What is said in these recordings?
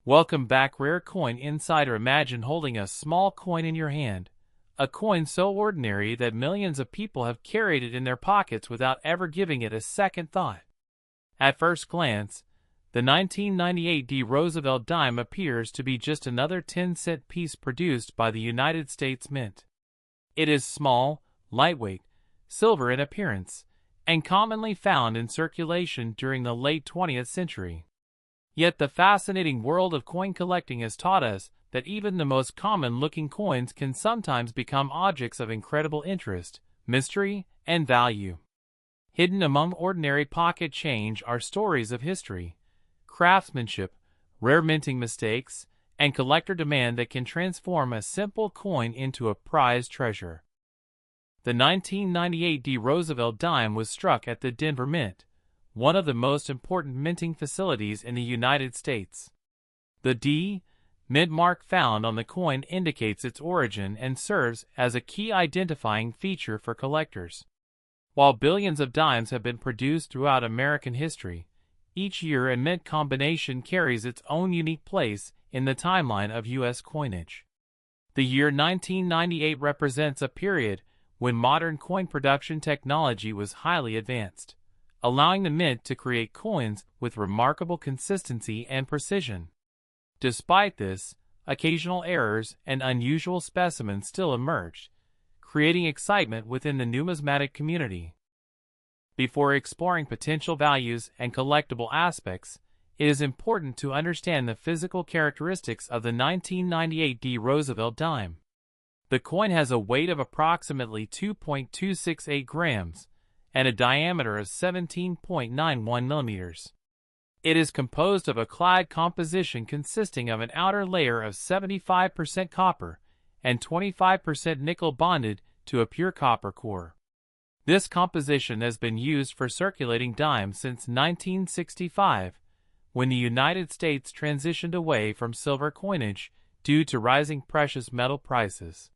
Welcome back, Rare Coin Insider. Imagine holding a small coin in your hand, a coin so ordinary that millions of people have carried it in their pockets without ever giving it a second thought. At first glance, the 1998 D. Roosevelt dime appears to be just another 10-cent piece produced by the United States Mint. It is small, lightweight, silver in appearance, and commonly found in circulation during the late 20th century. Yet the fascinating world of coin collecting has taught us that even the most common-looking coins can sometimes become objects of incredible interest, mystery, and value. Hidden among ordinary pocket change are stories of history, craftsmanship, rare minting mistakes, and collector demand that can transform a simple coin into a prized treasure. The 1998 D. Roosevelt dime was struck at the Denver Mint, one of the most important minting facilities in the United States. The D. Mint mark found on the coin indicates its origin and serves as a key identifying feature for collectors. While billions of dimes have been produced throughout American history, each year a mint combination carries its own unique place in the timeline of U.S. coinage. The year 1998 represents a period when modern coin production technology was highly advanced, allowing the mint to create coins with remarkable consistency and precision. Despite this, occasional errors and unusual specimens still emerged, creating excitement within the numismatic community. Before exploring potential values and collectible aspects, it is important to understand the physical characteristics of the 1998 D. Roosevelt dime. The coin has a weight of approximately 2.268 grams, and a diameter of 17.91 millimeters. It is composed of a clad composition consisting of an outer layer of 75% copper and 25% nickel bonded to a pure copper core. This composition has been used for circulating dimes since 1965, when the United States transitioned away from silver coinage due to rising precious metal prices.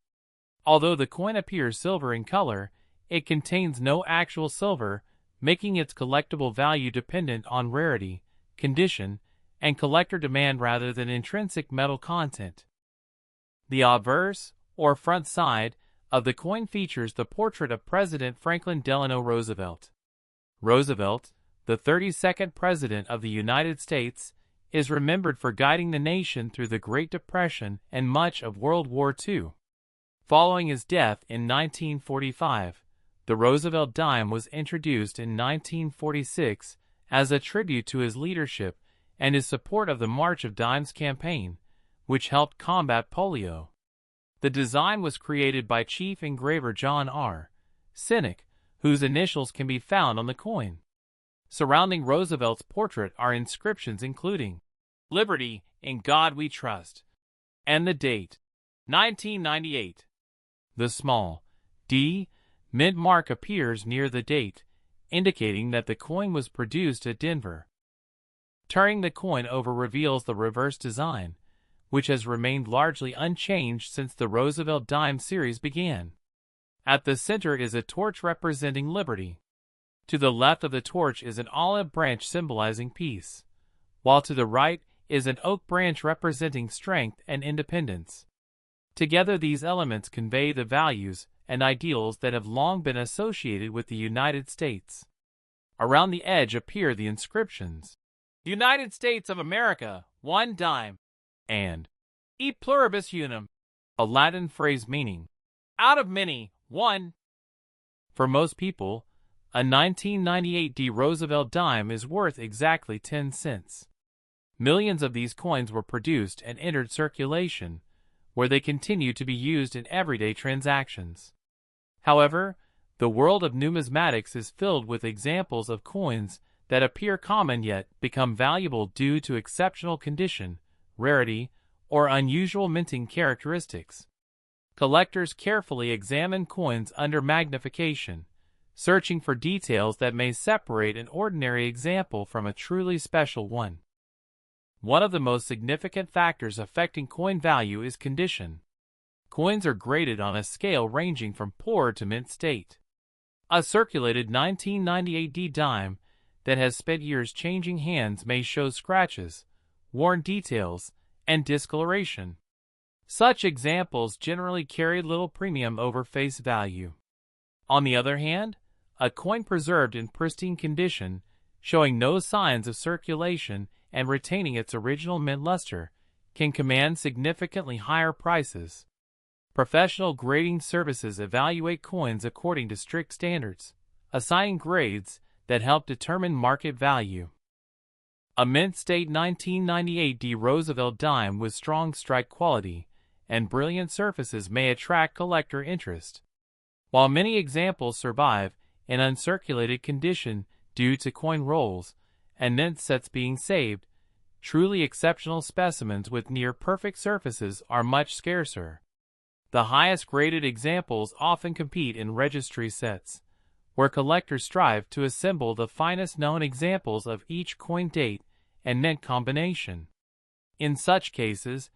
Although the coin appears silver in color, it contains no actual silver, making its collectible value dependent on rarity, condition, and collector demand rather than intrinsic metal content. The obverse, or front side, of the coin features the portrait of President Franklin Delano Roosevelt. Roosevelt, the 32nd President of the United States, is remembered for guiding the nation through the Great Depression and much of World War II. Following his death in 1945, the Roosevelt dime was introduced in 1946 as a tribute to his leadership and his support of the March of Dimes campaign, which helped combat polio. The design was created by Chief Engraver John R. Sinek, whose initials can be found on the coin. Surrounding Roosevelt's portrait are inscriptions including "Liberty, in God We Trust," and the date, 1998. The small D. Mint mark appears near the date, indicating that the coin was produced at Denver. Turning the coin over reveals the reverse design, which has remained largely unchanged since the Roosevelt dime series began. At the center is a torch representing liberty. To the left of the torch is an olive branch symbolizing peace, while to the right is an oak branch representing strength and independence. Together, these elements convey the values and ideals that have long been associated with the United States. Around the edge appear the inscriptions, "United States of America, 1 dime," and "E pluribus unum," a Latin phrase meaning, "out of many, one." For most people, a 1998 D. Roosevelt dime is worth exactly 10 cents. Millions of these coins were produced and entered circulation, where they continue to be used in everyday transactions. However, the world of numismatics is filled with examples of coins that appear common yet become valuable due to exceptional condition, rarity, or unusual minting characteristics. Collectors carefully examine coins under magnification, searching for details that may separate an ordinary example from a truly special one. One of the most significant factors affecting coin value is condition. Coins are graded on a scale ranging from poor to mint state. A circulated 1998 D dime that has spent years changing hands may show scratches, worn details, and discoloration. Such examples generally carry little premium over face value. On the other hand, a coin preserved in pristine condition, showing no signs of circulation and retaining its original mint luster, can command significantly higher prices. Professional grading services evaluate coins according to strict standards, assigning grades that help determine market value. A mint state 1998 D Roosevelt dime with strong strike quality and brilliant surfaces may attract collector interest. While many examples survive in uncirculated condition due to coin rolls and mint sets being saved, truly exceptional specimens with near-perfect surfaces are much scarcer. The highest graded examples often compete in registry sets, where collectors strive to assemble the finest known examples of each coin date and mint combination. In such cases,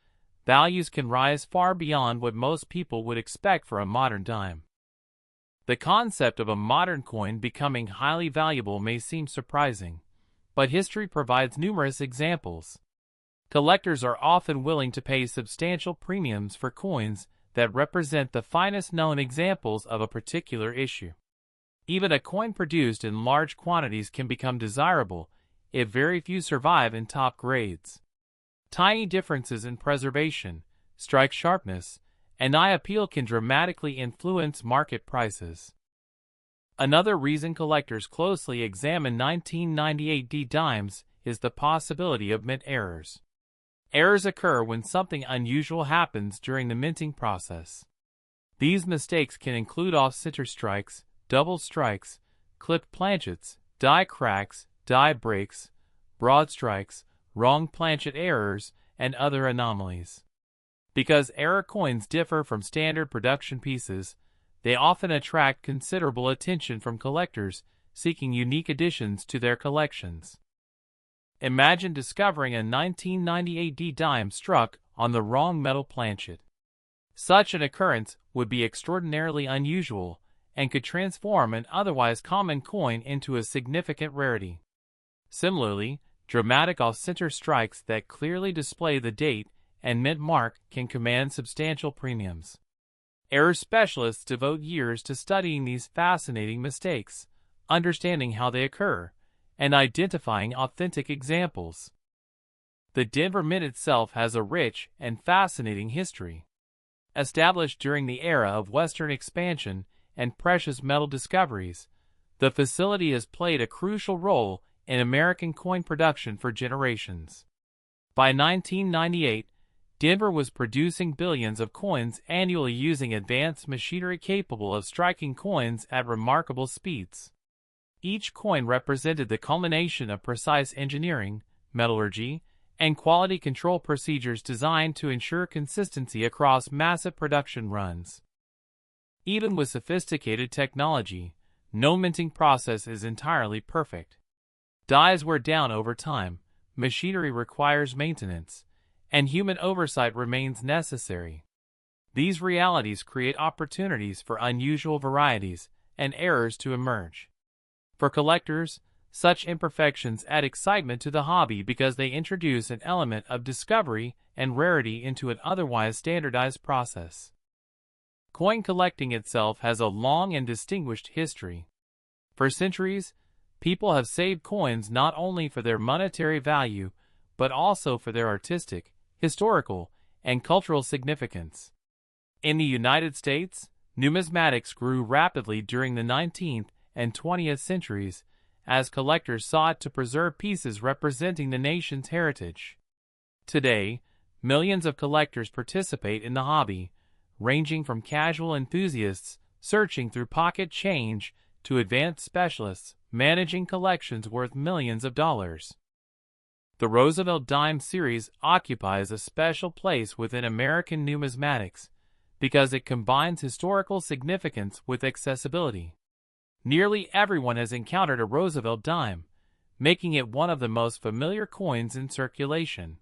values can rise far beyond what most people would expect for a modern dime. The concept of a modern coin becoming highly valuable may seem surprising, but history provides numerous examples. Collectors are often willing to pay substantial premiums for coins that represent the finest known examples of a particular issue. Even a coin produced in large quantities can become desirable if very few survive in top grades. Tiny differences in preservation, strike sharpness, and eye appeal can dramatically influence market prices. Another reason collectors closely examine 1998 D dimes is the possibility of mint errors. Errors occur when something unusual happens during the minting process. These mistakes can include off-center strikes, double strikes, clipped planchets, die cracks, die breaks, broad strikes, wrong planchet errors, and other anomalies. Because error coins differ from standard production pieces, they often attract considerable attention from collectors seeking unique additions to their collections. Imagine discovering a 1998 D dime struck on the wrong metal planchet. Such an occurrence would be extraordinarily unusual and could transform an otherwise common coin into a significant rarity. Similarly, dramatic off-center strikes that clearly display the date and mint mark can command substantial premiums. Error specialists devote years to studying these fascinating mistakes, understanding how they occur, and identifying authentic examples. The Denver Mint itself has a rich and fascinating history. Established during the era of Western expansion and precious metal discoveries, the facility has played a crucial role in American coin production for generations. By 1998, Denver was producing billions of coins annually using advanced machinery capable of striking coins at remarkable speeds. Each coin represented the culmination of precise engineering, metallurgy, and quality control procedures designed to ensure consistency across massive production runs. Even with sophisticated technology, no minting process is entirely perfect. Dies wear down over time, machinery requires maintenance, and human oversight remains necessary. These realities create opportunities for unusual varieties and errors to emerge. For collectors, such imperfections add excitement to the hobby because they introduce an element of discovery and rarity into an otherwise standardized process. Coin collecting itself has a long and distinguished history. For centuries, people have saved coins not only for their monetary value, but also for their artistic, historical, and cultural significance. In the United States, numismatics grew rapidly during the 19th and 20th centuries as collectors sought to preserve pieces representing the nation's heritage. Today, millions of collectors participate in the hobby, ranging from casual enthusiasts searching through pocket change to advanced specialists managing collections worth millions of dollars. The Roosevelt Dime series occupies a special place within American numismatics because it combines historical significance with accessibility. Nearly everyone has encountered a Roosevelt dime, making it one of the most familiar coins in circulation.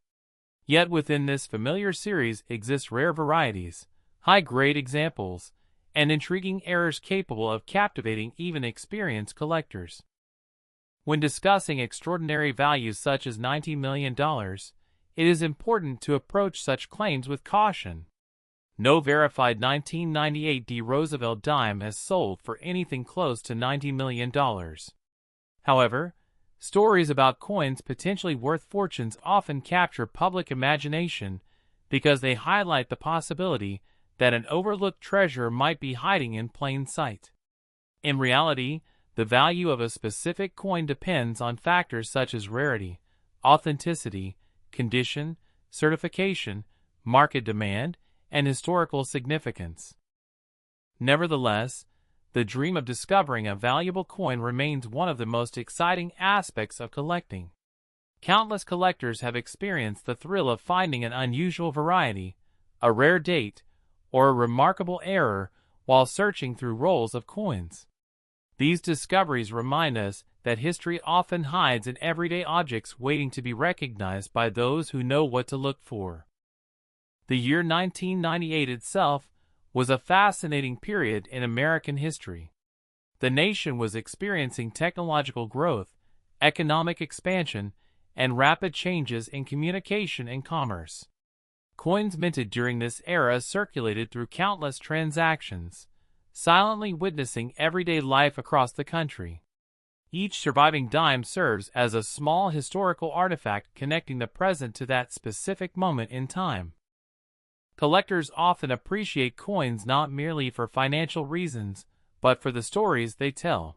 Yet within this familiar series exist rare varieties, high-grade examples, and intriguing errors capable of captivating even experienced collectors. When discussing extraordinary values such as $90 million, it is important to approach such claims with caution. No verified 1998 D. Roosevelt dime has sold for anything close to $90 million. However, stories about coins potentially worth fortunes often capture public imagination because they highlight the possibility that an overlooked treasure might be hiding in plain sight. In reality, the value of a specific coin depends on factors such as rarity, authenticity, condition, certification, market demand, and historical significance. Nevertheless, the dream of discovering a valuable coin remains one of the most exciting aspects of collecting. Countless collectors have experienced the thrill of finding an unusual variety, a rare date, or a remarkable error while searching through rolls of coins. These discoveries remind us that history often hides in everyday objects waiting to be recognized by those who know what to look for. The year 1998 itself was a fascinating period in American history. The nation was experiencing technological growth, economic expansion, and rapid changes in communication and commerce. Coins minted during this era circulated through countless transactions, silently witnessing everyday life across the country. Each surviving dime serves as a small historical artifact connecting the present to that specific moment in time. Collectors often appreciate coins not merely for financial reasons, but for the stories they tell.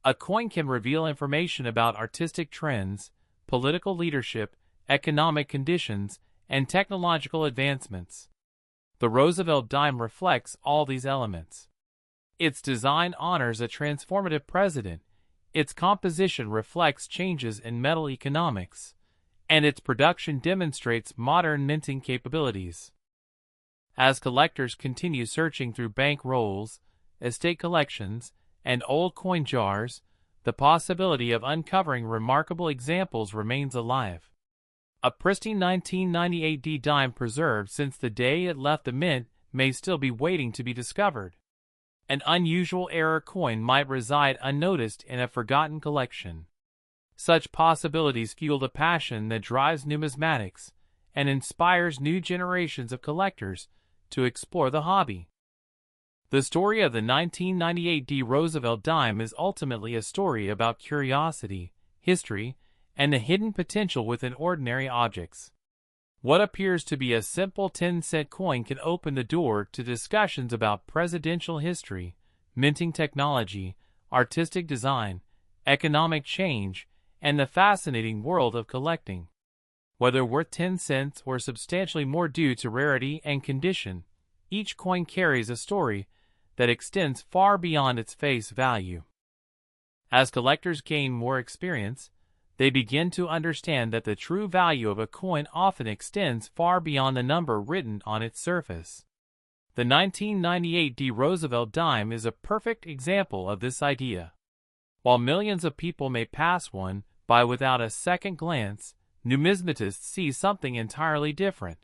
A coin can reveal information about artistic trends, political leadership, economic conditions, and technological advancements. The Roosevelt dime reflects all these elements. Its design honors a transformative president, its composition reflects changes in metal economics, and its production demonstrates modern minting capabilities. As collectors continue searching through bank rolls, estate collections, and old coin jars, the possibility of uncovering remarkable examples remains alive. A pristine 1998 D dime preserved since the day it left the mint may still be waiting to be discovered. An unusual error coin might reside unnoticed in a forgotten collection. Such possibilities fuel the passion that drives numismatics and inspires new generations of collectors to explore the hobby. The story of the 1998 D. Roosevelt dime is ultimately a story about curiosity, history, and the hidden potential within ordinary objects. What appears to be a simple 10-cent coin can open the door to discussions about presidential history, minting technology, artistic design, economic change, and the fascinating world of collecting. Whether worth 10 cents or substantially more due to rarity and condition, each coin carries a story that extends far beyond its face value. As collectors gain more experience, they begin to understand that the true value of a coin often extends far beyond the number written on its surface. The 1998 D. Roosevelt dime is a perfect example of this idea. While millions of people may pass one by without a second glance, numismatists see something entirely different.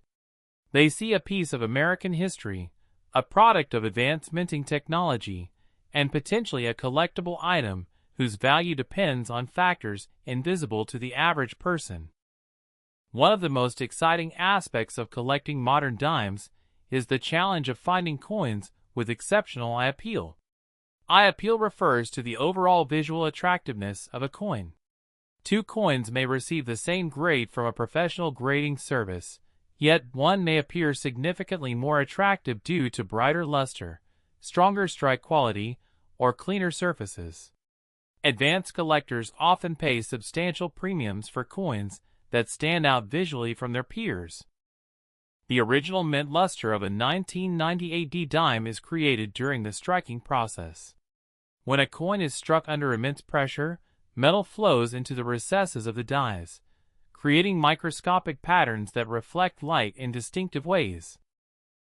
They see a piece of American history, a product of advanced minting technology, and potentially a collectible item whose value depends on factors invisible to the average person. One of the most exciting aspects of collecting modern dimes is the challenge of finding coins with exceptional eye appeal. Eye appeal refers to the overall visual attractiveness of a coin. Two coins may receive the same grade from a professional grading service, yet one may appear significantly more attractive due to brighter luster, stronger strike quality, or cleaner surfaces. Advanced collectors often pay substantial premiums for coins that stand out visually from their peers. The original mint luster of a 1998 D dime is created during the striking process. When a coin is struck under immense pressure, metal flows into the recesses of the dies, creating microscopic patterns that reflect light in distinctive ways.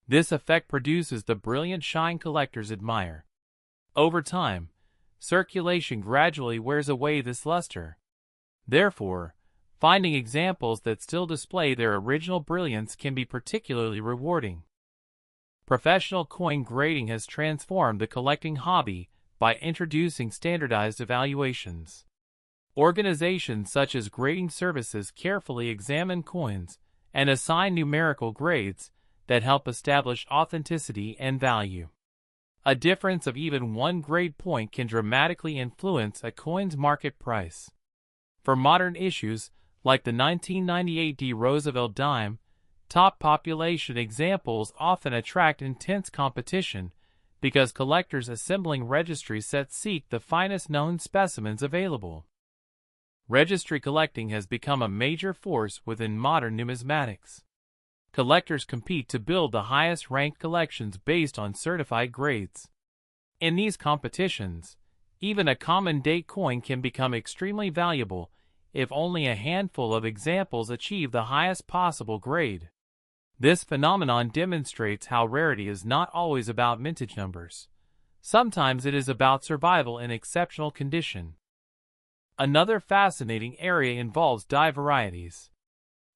This effect produces the brilliant shine collectors admire. Over time, circulation gradually wears away this luster. Therefore, finding examples that still display their original brilliance can be particularly rewarding. Professional coin grading has transformed the collecting hobby by introducing standardized evaluations. Organizations such as grading services carefully examine coins and assign numerical grades that help establish authenticity and value. A difference of even one grade point can dramatically influence a coin's market price. For modern issues, like the 1998 D Roosevelt dime, top population examples often attract intense competition because collectors assembling registry sets seek the finest known specimens available. Registry collecting has become a major force within modern numismatics. Collectors compete to build the highest-ranked collections based on certified grades. In these competitions, even a common date coin can become extremely valuable if only a handful of examples achieve the highest possible grade. This phenomenon demonstrates how rarity is not always about mintage numbers. Sometimes it is about survival in exceptional condition. Another fascinating area involves die varieties.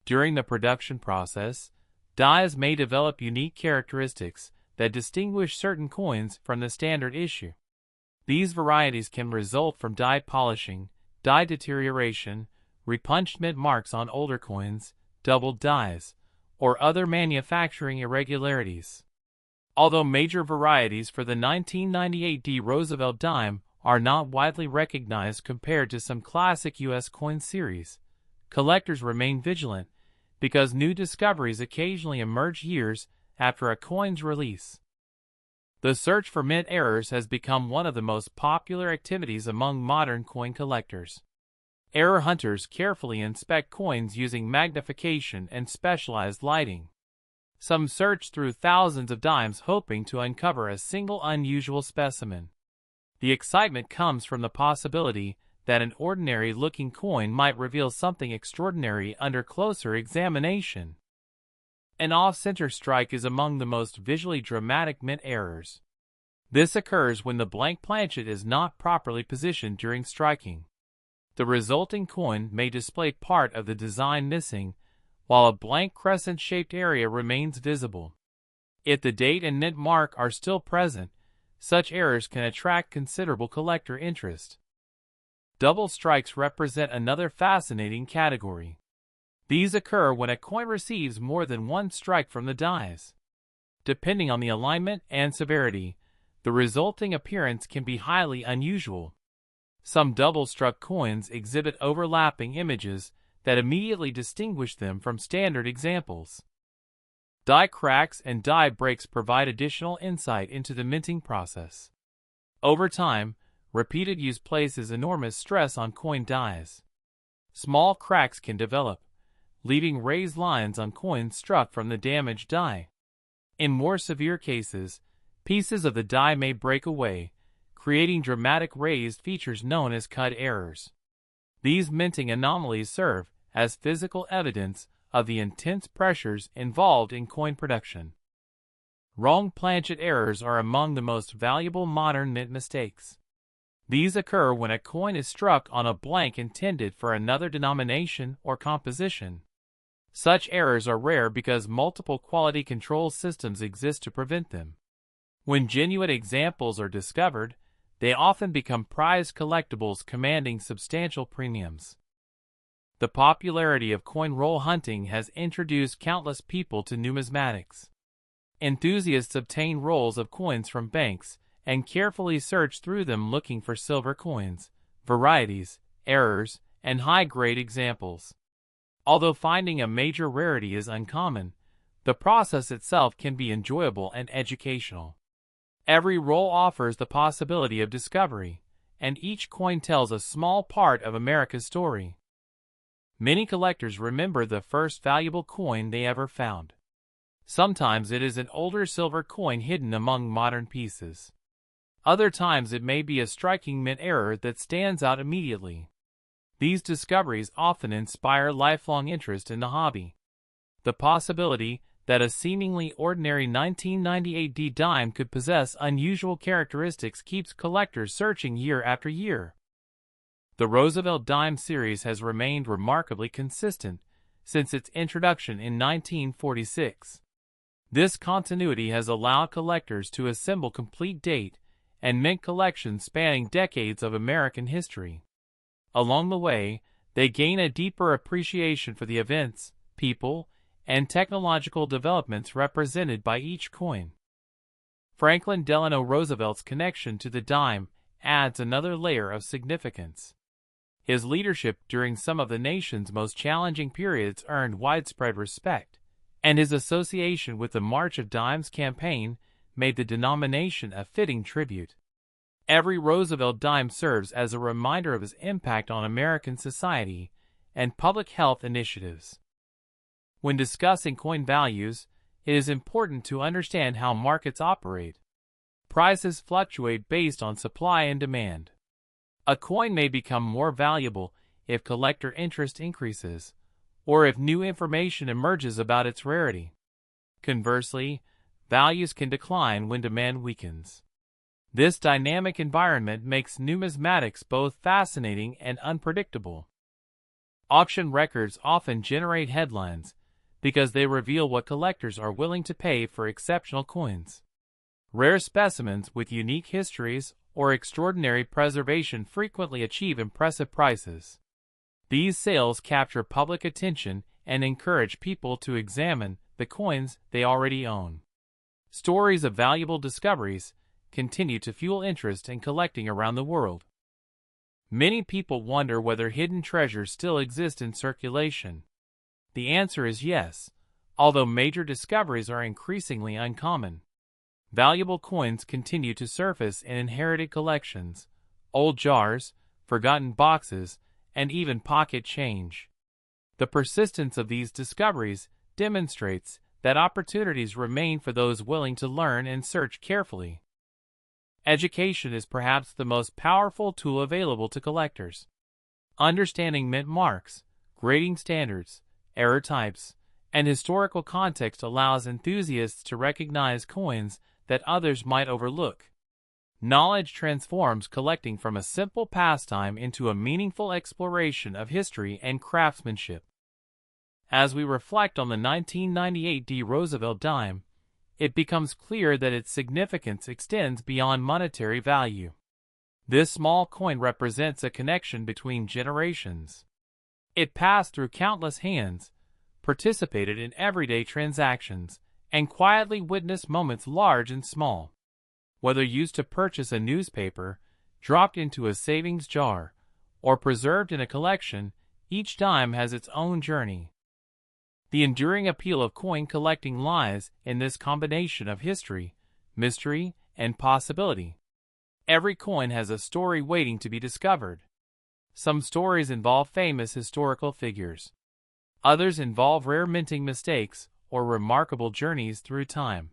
During the production process, dies may develop unique characteristics that distinguish certain coins from the standard issue. These varieties can result from die polishing, die deterioration, repunchment marks on older coins, doubled dies, or other manufacturing irregularities. Although major varieties for the 1998 D Roosevelt dime are not widely recognized compared to some classic U.S. coin series, collectors remain vigilant because new discoveries occasionally emerge years after a coin's release. The search for mint errors has become one of the most popular activities among modern coin collectors. Error hunters carefully inspect coins using magnification and specialized lighting. Some search through thousands of dimes hoping to uncover a single unusual specimen. The excitement comes from the possibility that an ordinary-looking coin might reveal something extraordinary under closer examination. An off-center strike is among the most visually dramatic mint errors. This occurs when the blank planchet is not properly positioned during striking. The resulting coin may display part of the design missing, while a blank crescent-shaped area remains visible. If the date and mint mark are still present, such errors can attract considerable collector interest. Double strikes represent another fascinating category. These occur when a coin receives more than one strike from the dies. Depending on the alignment and severity, the resulting appearance can be highly unusual. Some double-struck coins exhibit overlapping images that immediately distinguish them from standard examples. Die cracks and die breaks provide additional insight into the minting process. Over time, repeated use places enormous stress on coin dies. Small cracks can develop, leaving raised lines on coins struck from the damaged die. In more severe cases, pieces of the die may break away, creating dramatic raised features known as cut errors. These minting anomalies serve as physical evidence of the intense pressures involved in coin production. Wrong planchet errors are among the most valuable modern mint mistakes. These occur when a coin is struck on a blank intended for another denomination or composition. Such errors are rare because multiple quality control systems exist to prevent them. When genuine examples are discovered, they often become prized collectibles commanding substantial premiums. The popularity of coin roll hunting has introduced countless people to numismatics. Enthusiasts obtain rolls of coins from banks and carefully search through them looking for silver coins, varieties, errors, and high-grade examples. Although finding a major rarity is uncommon, the process itself can be enjoyable and educational. Every roll offers the possibility of discovery, and each coin tells a small part of America's story. Many collectors remember the first valuable coin they ever found. Sometimes it is an older silver coin hidden among modern pieces. Other times it may be a striking mint error that stands out immediately. These discoveries often inspire lifelong interest in the hobby. The possibility that a seemingly ordinary 1998 D dime could possess unusual characteristics keeps collectors searching year after year. The Roosevelt dime series has remained remarkably consistent since its introduction in 1946. This continuity has allowed collectors to assemble complete date and mint collections spanning decades of American history. Along the way, they gain a deeper appreciation for the events, people, and technological developments represented by each coin. Franklin Delano Roosevelt's connection to the dime adds another layer of significance. His leadership during some of the nation's most challenging periods earned widespread respect, and his association with the March of Dimes campaign made the denomination a fitting tribute. Every Roosevelt dime serves as a reminder of his impact on American society and public health initiatives. When discussing coin values, it is important to understand how markets operate. Prices fluctuate based on supply and demand. A coin may become more valuable if collector interest increases, or if new information emerges about its rarity. Conversely, values can decline when demand weakens. This dynamic environment makes numismatics both fascinating and unpredictable. Auction records often generate headlines because they reveal what collectors are willing to pay for exceptional coins. Rare specimens with unique histories or extraordinary preservation frequently achieve impressive prices. These sales capture public attention and encourage people to examine the coins they already own. Stories of valuable discoveries continue to fuel interest in collecting around the world. Many people wonder whether hidden treasures still exist in circulation. The answer is yes, although major discoveries are increasingly uncommon. Valuable coins continue to surface in inherited collections, old jars, forgotten boxes, and even pocket change. The persistence of these discoveries demonstrates that opportunities remain for those willing to learn and search carefully. Education is perhaps the most powerful tool available to collectors. Understanding mint marks, grading standards, error types, and historical context allows enthusiasts to recognize coins that others might overlook. Knowledge transforms collecting from a simple pastime into a meaningful exploration of history and craftsmanship. As we reflect on the 1998 D. Roosevelt dime, it becomes clear that its significance extends beyond monetary value. This small coin represents a connection between generations. It passed through countless hands, participated in everyday transactions, and quietly witnessed moments large and small. Whether used to purchase a newspaper, dropped into a savings jar, or preserved in a collection, each dime has its own journey. The enduring appeal of coin collecting lies in this combination of history, mystery, and possibility. Every coin has a story waiting to be discovered. Some stories involve famous historical figures. Others involve rare minting mistakes or remarkable journeys through time.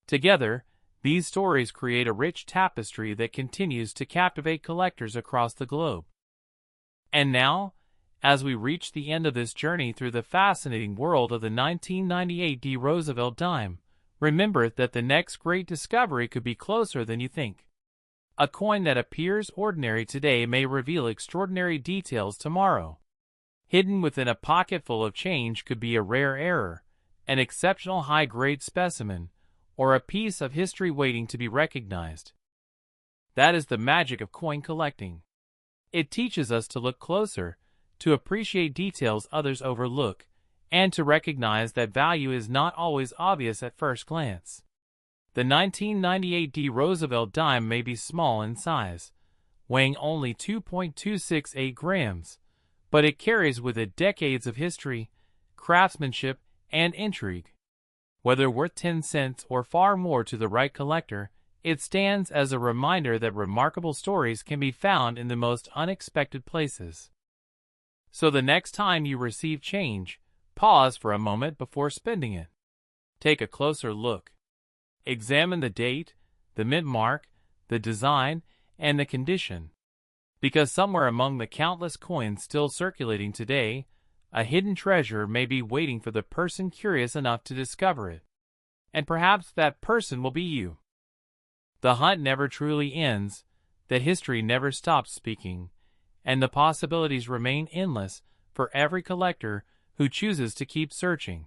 Together, these stories create a rich tapestry that continues to captivate collectors across the globe. And now, as we reach the end of this journey through the fascinating world of the 1998 D. Roosevelt dime, remember that the next great discovery could be closer than you think. A coin that appears ordinary today may reveal extraordinary details tomorrow. Hidden within a pocket full of change could be a rare error, an exceptional high-grade specimen, or a piece of history waiting to be recognized. That is the magic of coin collecting. It teaches us to look closer, to appreciate details others overlook, and to recognize that value is not always obvious at first glance. The 1998 D. Roosevelt dime may be small in size, weighing only 2.268 grams, but it carries with it decades of history, craftsmanship, and intrigue. Whether worth 10 cents or far more to the right collector, it stands as a reminder that remarkable stories can be found in the most unexpected places. So the next time you receive change, pause for a moment before spending it. Take a closer look. Examine the date, the mint mark, the design, and the condition. Because somewhere among the countless coins still circulating today, a hidden treasure may be waiting for the person curious enough to discover it. And perhaps that person will be you. The hunt never truly ends, that history never stops speaking, and the possibilities remain endless for every collector who chooses to keep searching.